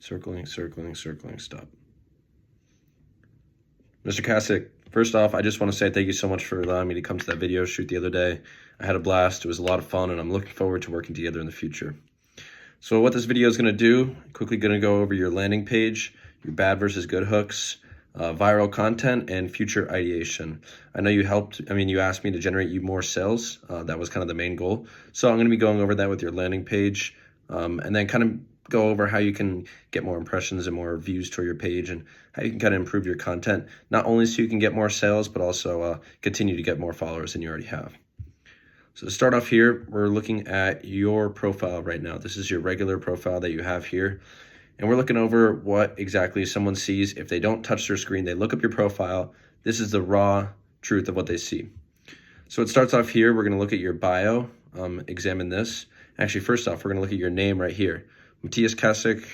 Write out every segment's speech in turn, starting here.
Circling, circling, circling, stop. Mr. Kasich, first off, I just want to say thank you so much for allowing me to come to that video shoot the other day. I had a blast. It was a lot of fun, and I'm looking forward to working together in the future. So what this video is going to do, quickly going to go over your landing page, your bad versus good hooks, viral content, and future ideation. I know you asked me to generate you more sales. That was kind of the main goal. So I'm going to be going over that with your landing page, and then kind of go over how you can get more impressions and more views to your page, and how you can kind of improve your content, not only so you can get more sales, but also continue to get more followers than you already have. So to start off here, we're looking at your profile right now. This is your regular profile that you have here. And we're looking over what exactly someone sees. If they don't touch their screen, they look up your profile. This is the raw truth of what they see. So it starts off here. We're going to look at your bio, examine this. Actually, first off, we're going to look at your name right here. Matthias Kasich,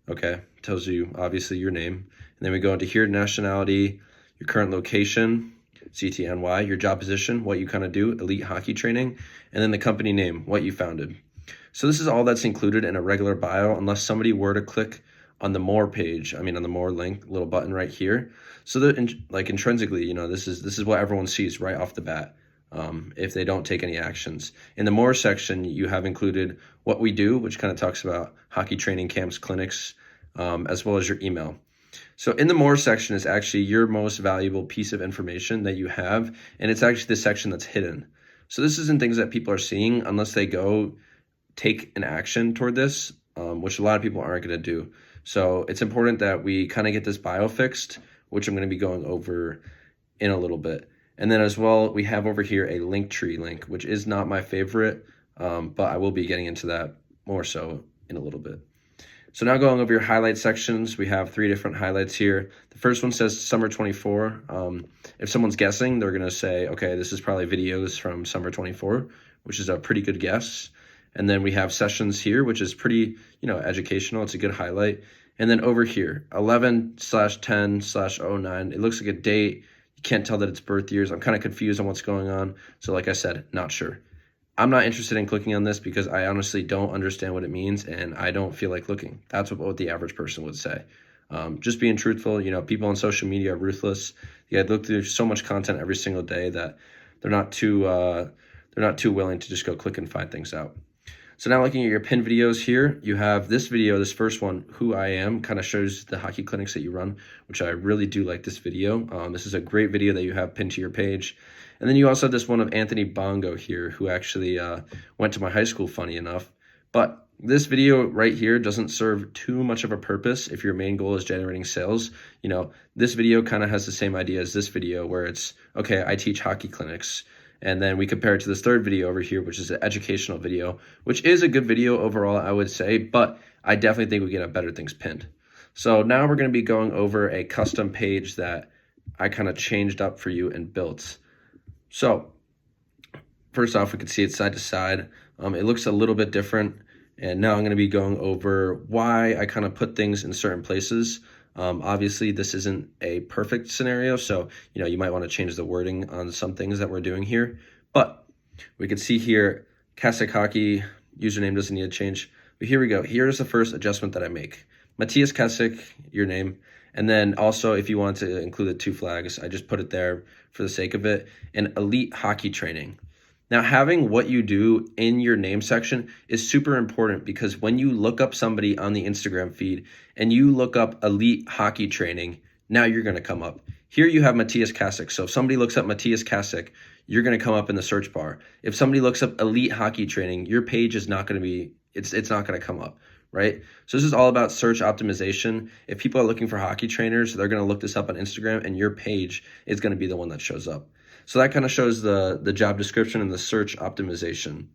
okay, tells you obviously your name. And then we go into here, nationality, your current location, CTNY, your job position, what you kind of do, elite hockey training, and then the company name, what you founded. So this is all that's included in a regular bio, unless somebody were to click on the more page, on the more link, little button right here. So that intrinsically, this is what everyone sees right off the bat. If they don't take any actions. In the more section, you have included what we do, which kind of talks about hockey training camps, clinics, as well as your email. So in the more section is actually your most valuable piece of information that you have, and it's actually the section that's hidden. So this isn't things that people are seeing unless they go take an action toward this, which a lot of people aren't going to do. So it's important that we kind of get this bio fixed, which I'm going to be going over in a little bit. And then as well, we have over here a Linktree link, which is not my favorite, but I will be getting into that more so in a little bit. So now going over your highlight sections, we have 3 different highlights here. The first one says Summer 24. If someone's guessing, they're going to say, okay, this is probably videos from Summer 24, which is a pretty good guess. And then we have sessions here, which is pretty, educational. It's a good highlight. And then over here, 11/10/09, it looks like a date. You can't tell that it's birth years. I'm kind of confused on what's going on. So like I said, not sure. I'm not interested in clicking on this because I honestly don't understand what it means, and I don't feel like looking. That's what the average person would say. Just being truthful, people on social media are ruthless. I look through so much content every single day that they're not too willing to just go click and find things out. So now looking at your pinned videos here, you have this video, this first one, Who I Am, kind of shows the hockey clinics that you run, which I really do like this video. This is a great video that you have pinned to your page. And then you also have this one of Anthony Bongo here, who actually went to my high school, funny enough. But this video right here doesn't serve too much of a purpose if your main goal is generating sales. This video kind of has the same idea as this video, where it's, okay, I teach hockey clinics. And then we compare it to this third video over here, which is an educational video, which is a good video overall, I would say, but I definitely think we can have better things pinned. So now we're going to be going over a custom page that I kind of changed up for you and built. So first off, we can see it side to side. It looks a little bit different. And now I'm going to be going over why I kind of put things in certain places. Obviously, this isn't a perfect scenario, so you might want to change the wording on some things that we're doing here. But we can see here, Kasich Hockey, username doesn't need to change. But here we go. Here's the first adjustment that I make. Matthias Kasich, your name. And then also, if you want to include the 2 flags, I just put it there for the sake of it. And elite hockey training. Now, having what you do in your name section is super important, because when you look up somebody on the Instagram feed and you look up elite hockey training, now you're going to come up. Here you have Matthias Kasich. So if somebody looks up Matthias Kasich, you're going to come up in the search bar. If somebody looks up elite hockey training, your page is not going to be, it's not going to come up, right? So this is all about search optimization. If people are looking for hockey trainers, they're going to look this up on Instagram, and your page is going to be the one that shows up. So that kind of shows the job description and the search optimization.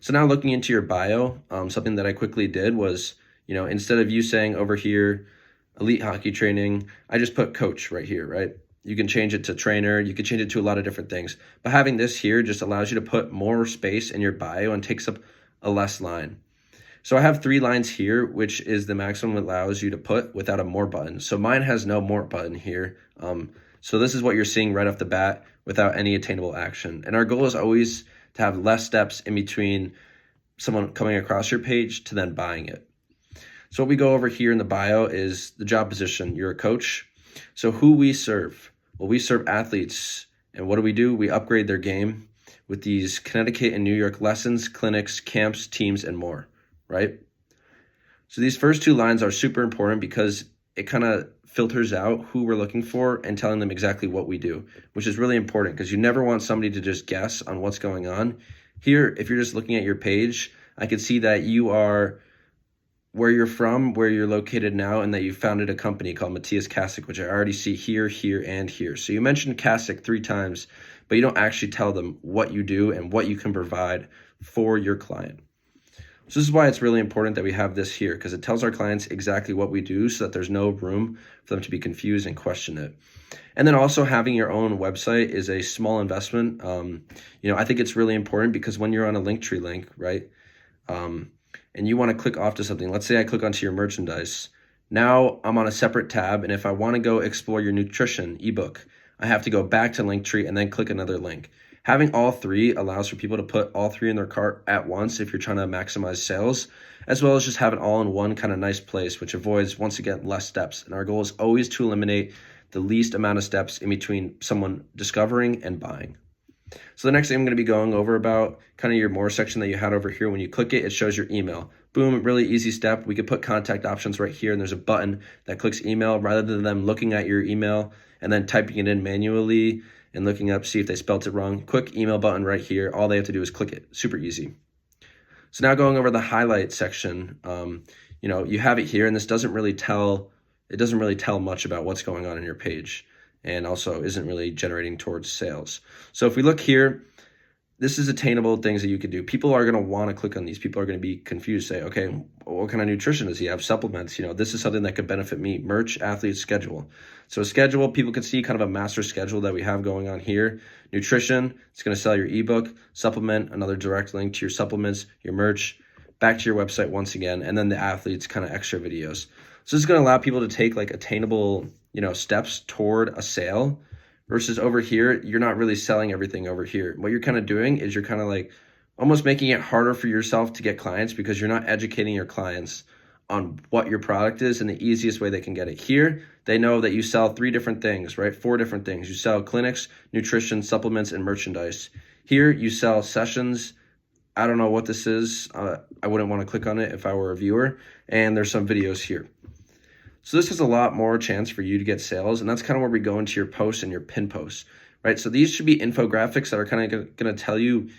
So now looking into your bio, something that I quickly did was, instead of you saying over here, elite hockey training, I just put coach right here, right? You can change it to trainer. You can change it to a lot of different things. But having this here just allows you to put more space in your bio and takes up a less line. So I have 3 lines here, which is the maximum it allows you to put without a more button. So mine has no more button here. So this is what you're seeing right off the bat without any attainable action. And our goal is always to have less steps in between someone coming across your page to then buying it. So what we go over here in the bio is the job position. You're a coach. So who we serve? Well, we serve athletes. And what do? We upgrade their game with these Connecticut and New York lessons, clinics, camps, teams, and more, right? So these first two lines are super important because it kind of filters out who we're looking for and telling them exactly what we do, which is really important because you never want somebody to just guess on what's going on. Here, if you're just looking at your page, I can see that you are where you're from, where you're located now, and that you founded a company called Matthias Kasich, which I already see here, here, and here. So you mentioned Kasich 3 times, but you don't actually tell them what you do and what you can provide for your client. So this is why it's really important that we have this here, because it tells our clients exactly what we do so that there's no room for them to be confused and question it. And then also having your own website is a small investment. I think it's really important because when you're on a Linktree link, right, and you want to click off to something, let's say I click onto your merchandise. Now I'm on a separate tab, and if I want to go explore your nutrition ebook, I have to go back to Linktree and then click another link. Having all 3 allows for people to put all 3 in their cart at once if you're trying to maximize sales, as well as just have it all in one kind of nice place, which avoids, once again, less steps. And our goal is always to eliminate the least amount of steps in between someone discovering and buying. So the next thing I'm going to be going over about kind of your more section that you had over here. When you click it, it shows your email. Boom, really easy step. We could put contact options right here, and there's a button that clicks email rather than them looking at your email and then typing it in manually and looking up, see if they spelt it wrong. Quick email button right here. All they have to do is click it. Super easy. So now going over the highlight section, you have it here, and this doesn't really tell much about what's going on in your page, and also isn't really generating towards sales. So if we look here, this is attainable things that you can do. People are going to want to click on these. People are going to be confused, say, okay, what kind of nutrition does he have? Supplements, this is something that could benefit me. Merch, athlete, schedule. So a schedule, people can see kind of a master schedule that we have going on here. Nutrition, it's going to sell your ebook. Supplement, another direct link to your supplements, your merch, back to your website once again, and then the athletes, kind of extra videos. So this is going to allow people to take like attainable, steps toward a sale. Versus over here, you're not really selling everything over here. What you're kind of doing is you're kind of like almost making it harder for yourself to get clients because you're not educating your clients on what your product is and the easiest way they can get it. Here, they know that you sell 3 different things, right? 4 different things. You sell clinics, nutrition, supplements, and merchandise. Here, you sell sessions. I don't know what this is. I wouldn't want to click on it if I were a viewer. And there's some videos here. So this has a lot more chance for you to get sales, and that's kind of where we go into your posts and your pin posts, right? So these should be infographics that are kind of going to tell you,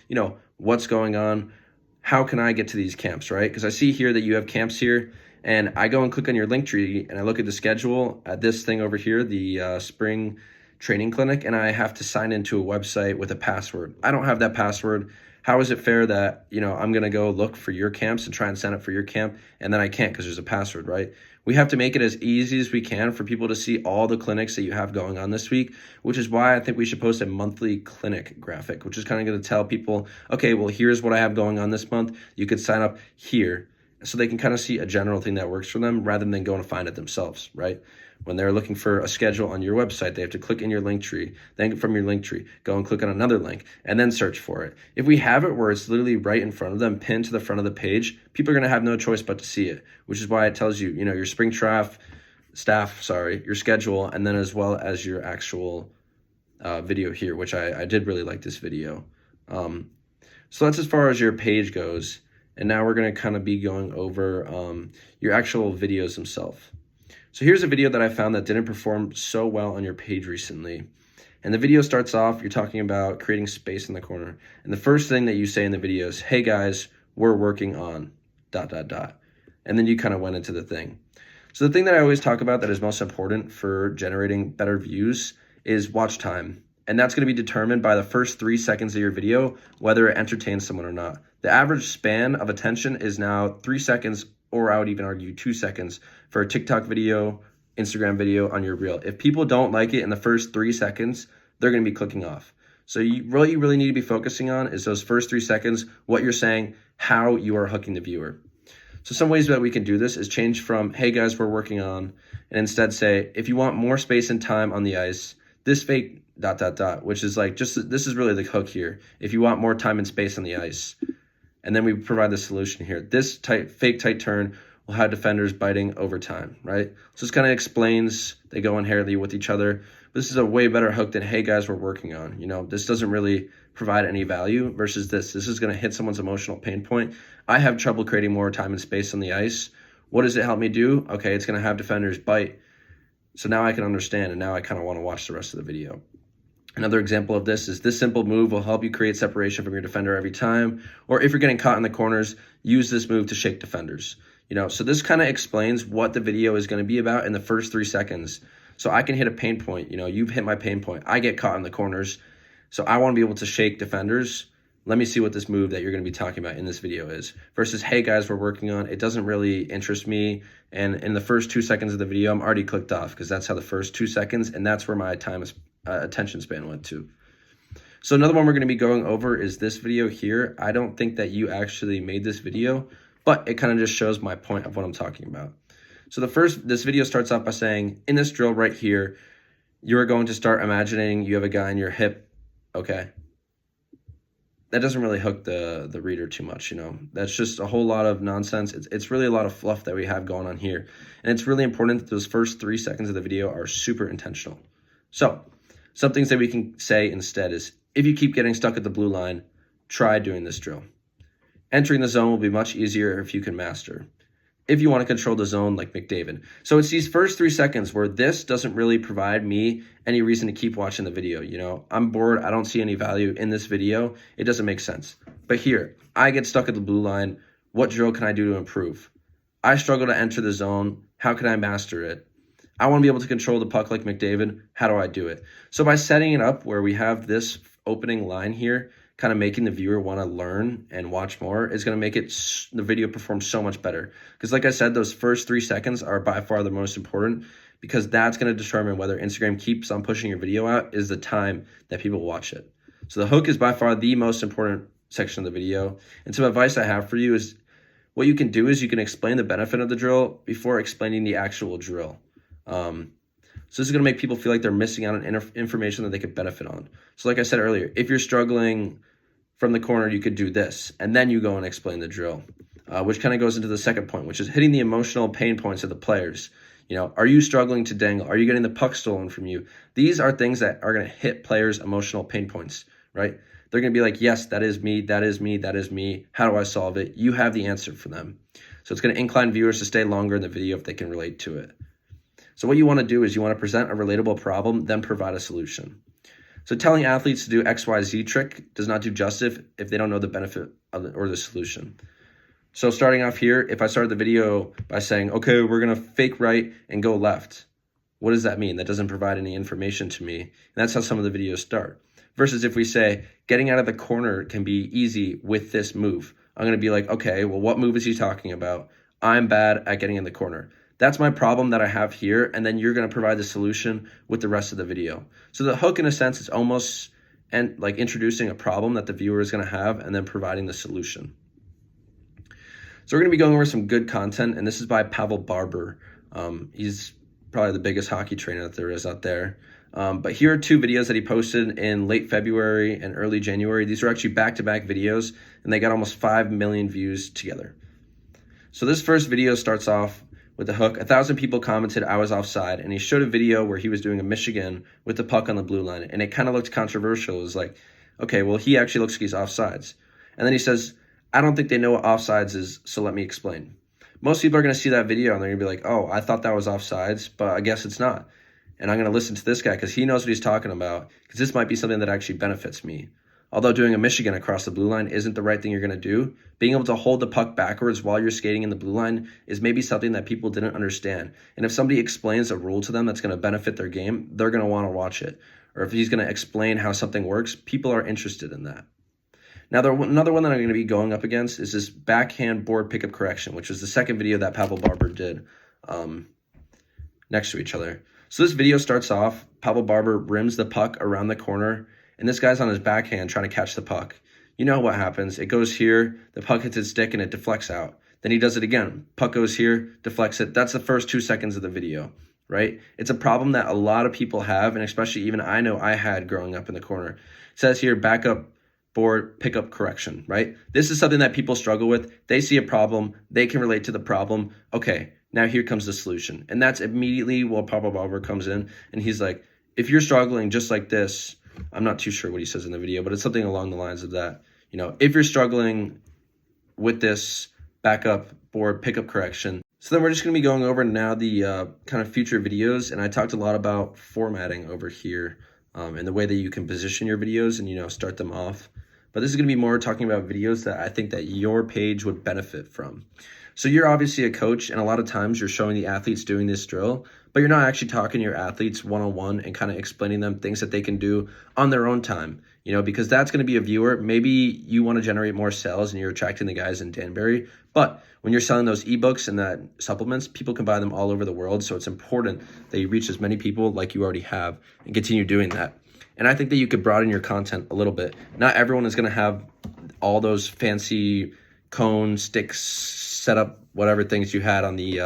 what's going on, how can I get to these camps, right? Because I see here that you have camps here, and I go and click on your Linktree, and I look at the schedule at this thing over here, the spring training clinic, and I have to sign into a website with a password. I don't have that password. How is it fair that, I'm going to go look for your camps and try and sign up for your camp, and then I can't because there's a password, right? We have to make it as easy as we can for people to see all the clinics that you have going on this week, which is why I think we should post a monthly clinic graphic, which is kind of going to tell people, okay, well, here's what I have going on this month. You could sign up here, so they can kind of see a general thing that works for them rather than going to find it themselves, right? When they're looking for a schedule on your website, they have to click in your Linktree, then from your Linktree, go and click on another link, and then search for it. If we have it where it's literally right in front of them, pinned to the front of the page, people are going to have no choice but to see it, which is why it tells you, your spring staff, your schedule, and then as well as your actual video here, which I did really like this video. So that's as far as your page goes. And now we're going to kind of be going over your actual videos themselves. So here's a video that I found that didn't perform so well on your page recently. And the video starts off, you're talking about creating space in the corner. And the first thing that you say in the video is, hey guys, we're working on ... And then you kind of went into the thing. So the thing that I always talk about that is most important for generating better views is watch time. And that's going to be determined by the first 3 seconds of your video, whether it entertains someone or not. The average span of attention is now 3 seconds, or I would even argue 2 seconds for a TikTok video, Instagram video on your reel. If people don't like it in the first 3 seconds, they're going to be clicking off. So what you really need to be focusing on is those first 3 seconds, what you're saying, how you are hooking the viewer. So some ways that we can do this is change from, hey guys, we're working on, and instead say, if you want more space and time on the ice, this fake ... which is like, just, this is really the hook here. If you want more time and space on the ice. And then we provide the solution here. This fake tight turn will have defenders biting over time, right? So this kind of explains they go inherently with each other. But this is a way better hook than, hey guys, we're working on. This doesn't really provide any value versus this. This is going to hit someone's emotional pain point. I have trouble creating more time and space on the ice. What does it help me do? Okay, it's going to have defenders bite. So now I can understand, and now I kind of want to watch the rest of the video. Another example of this is this simple move will help you create separation from your defender every time. Or if you're getting caught in the corners, use this move to shake defenders. So this kind of explains what the video is going to be about in the first 3 seconds. So I can hit a pain point. You've hit my pain point. I get caught in the corners. So I want to be able to shake defenders. Let me see what this move that you're going to be talking about in this video is. Versus, hey guys, we're working on. It doesn't really interest me. And in the first 2 seconds of the video, I'm already clicked off because that's how the first 2 seconds, and that's where my attention span went to. So another one we're going to be going over is this video here. I don't think that you actually made this video, but it kind of just shows my point of what I'm talking about. So this video starts off by saying, in this drill right here, you're going to start imagining you have a guy in your hip, okay? That doesn't really hook the reader too much, That's just a whole lot of nonsense. It's really a lot of fluff that we have going on here. And it's really important that those first 3 seconds of the video are super intentional. So, some things that we can say instead is, if you keep getting stuck at the blue line, try doing this drill. Entering the zone will be much easier if you can master. If you want to control the zone like McDavid. So it's these first 3 seconds where this doesn't really provide me any reason to keep watching the video. I'm bored. I don't see any value in this video. It doesn't make sense. But here, I get stuck at the blue line. What drill can I do to improve? I struggle to enter the zone. How can I master it? I want to be able to control the puck like McDavid. How do I do it? So by setting it up where we have this opening line here, kind of making the viewer want to learn and watch more, is going to make the video perform so much better. Because like I said, those first 3 seconds are by far the most important, because that's going to determine whether Instagram keeps on pushing your video out is the time that people watch it. So the hook is by far the most important section of the video. And some advice I have for you is, what you can do is you can explain the benefit of the drill before explaining the actual drill. So this is going to make people feel like they're missing out on information that they could benefit on. So like I said earlier, if you're struggling from the corner, you could do this, and then you go and explain the drill, which kind of goes into the second point, which is hitting the emotional pain points of the players. Are you struggling to dangle? Are you getting the puck stolen from you? These are things that are going to hit players' emotional pain points, right? They're going to be like, yes, that is me, that is me, that is me. How do I solve it? You have the answer for them. So it's going to incline viewers to stay longer in the video if they can relate to it. So what you want to do is you want to present a relatable problem, then provide a solution. So telling athletes to do XYZ trick does not do justice if they don't know the benefit of or the solution. So starting off here, if I started the video by saying, okay, we're going to fake right and go left. What does that mean? That doesn't provide any information to me. And that's how some of the videos start. Versus if we say, getting out of the corner can be easy with this move. I'm going to be like, okay, well, what move is he talking about? I'm bad at getting in the corner. That's my problem that I have here, and then you're going to provide the solution with the rest of the video. So the hook, in a sense, is almost like introducing a problem that the viewer is going to have and then providing the solution. So we're going to be going over some good content, and this is by Pavel Barber. He's probably the biggest hockey trainer that there is out there. But here are 2 videos that he posted in late February and early January. These are actually back-to-back videos, and they got almost 5 million views together. So this first video starts off with the hook. 1,000 people commented I was offside, and he showed a video where he was doing a Michigan with the puck on the blue line, and it kind of looked controversial. It was like, okay, well, he actually looks like he's offsides. And then he says, I don't think they know what offsides is, so let me explain. Most people are going to see that video, and they're going to be like, oh, I thought that was offsides, but I guess it's not. And I'm going to listen to this guy because he knows what he's talking about, because this might be something that actually benefits me. Although doing a Michigan across the blue line isn't the right thing you're going to do, being able to hold the puck backwards while you're skating in the blue line is maybe something that people didn't understand. And if somebody explains a rule to them that's going to benefit their game, they're going to want to watch it. Or if he's going to explain how something works, people are interested in that. Now, another one that I'm going to be going up against is this backhand board pickup correction, which was the second video that Pavel Barber did next to each other. So this video starts off, Pavel Barber rims the puck around the corner, and this guy's on his backhand trying to catch the puck. You know what happens. It goes here, the puck hits his stick, and it deflects out. Then he does it again. Puck goes here, deflects it. That's the first 2 seconds of the video, right? It's a problem that a lot of people have, and especially even I know I had growing up in the corner. It says here, backup board pickup correction, right? This is something that people struggle with. They see a problem, they can relate to the problem. Okay, now here comes the solution. And that's immediately where Papa Barber comes in, and he's like, if you're struggling just like this, I'm not too sure what he says in the video, but it's something along the lines of that. You know, if you're struggling with this backup board pickup correction. So then we're just going to be going over now the kind of future videos. And I talked a lot about formatting over here and the way that you can position your videos and, you know, start them off. But this is going to be more talking about videos that I think that your page would benefit from. So you're obviously a coach, and a lot of times you're showing the athletes doing this drill, but you're not actually talking to your athletes one-on-one and kind of explaining them things that they can do on their own time, you know, because that's going to be a viewer. Maybe you want to generate more sales and you're attracting the guys in Danbury, but when you're selling those ebooks and that supplements, people can buy them all over the world. So it's important that you reach as many people like you already have and continue doing that. And I think that you could broaden your content a little bit. Not everyone is going to have all those fancy cone sticks set up, whatever things you had on the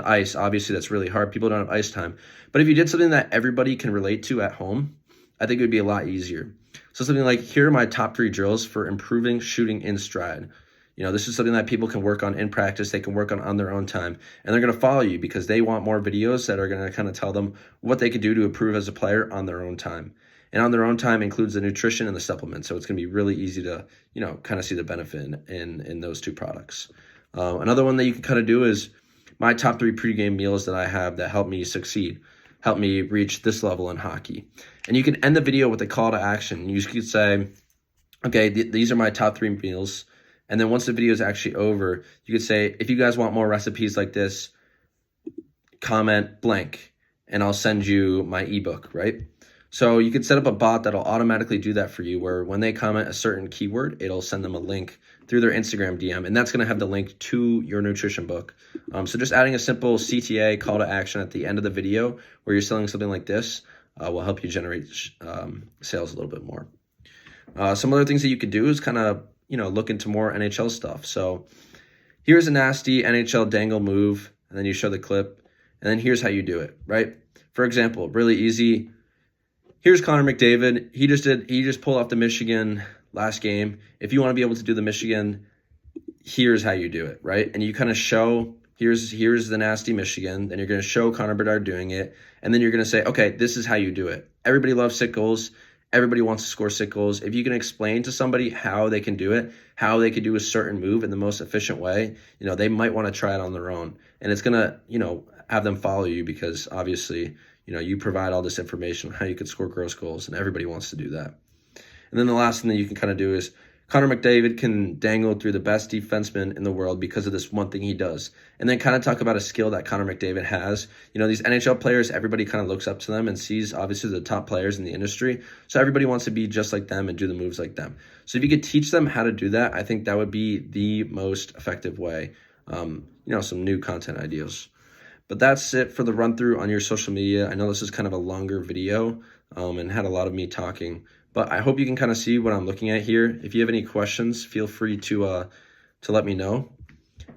ice. Obviously, that's really hard. People don't have ice time. But if you did something that everybody can relate to at home, I think it would be a lot easier. So something like, here are my top 3 drills for improving shooting in stride. You know, this is something that people can work on in practice. They can work on their own time. And they're going to follow you because they want more videos that are going to kind of tell them what they could do to improve as a player on their own time. And on their own time includes the nutrition and the supplements. So it's going to be really easy to, you know, kind of see the benefit in those 2 products. Another one that you can kind of do is my top 3 pregame meals that I have that help me succeed, help me reach this level in hockey. And you can end the video with a call to action. You could say, okay, these are my top 3 meals. And then once the video is actually over, you could say, if you guys want more recipes like this, comment blank, and I'll send you my ebook, right? So you could set up a bot that'll automatically do that for you, where when they comment a certain keyword, it'll send them a link through their Instagram DM, and that's going to have the link to your nutrition book. So just adding a simple CTA call to action at the end of the video where you're selling something like this will help you generate sales a little bit more. Some other things that you could do is kind of, you know, look into more NHL stuff. So here's a nasty NHL dangle move, and then you show the clip, and then here's how you do it, right? For example, really easy. Here's Connor McDavid. He just pulled off the Michigan last game. If you want to be able to do the Michigan, here's how you do it, right? And you kind of show, here's the nasty Michigan. Then you're going to show Connor Bedard doing it. And then you're going to say, okay, this is how you do it. Everybody loves sick goals. Everybody wants to score sick goals. If you can explain to somebody how they can do it, how they can do a certain move in the most efficient way, you know, they might want to try it on their own. And it's going to, you know, have them follow you because obviously, you know, you provide all this information on how you can score gross goals, and everybody wants to do that. And then the last thing that you can kind of do is Connor McDavid can dangle through the best defenseman in the world because of this one thing he does. And then kind of talk about a skill that Connor McDavid has. You know, these NHL players, everybody kind of looks up to them and sees obviously the top players in the industry. So everybody wants to be just like them and do the moves like them. So if you could teach them how to do that, I think that would be the most effective way. You know, some new content ideas. But that's it for the run through on your social media. I know this is kind of a longer video and had a lot of me talking, but I hope you can kind of see what I'm looking at here. If you have any questions, feel free to let me know,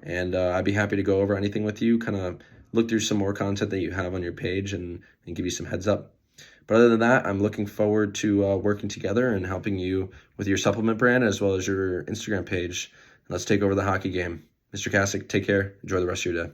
and I'd be happy to go over anything with you, kind of look through some more content that you have on your page and give you some heads up. But other than that, I'm looking forward to working together and helping you with your supplement brand as well as your Instagram page. Let's take over the hockey game. Mr. Kasich, take care. Enjoy the rest of your day.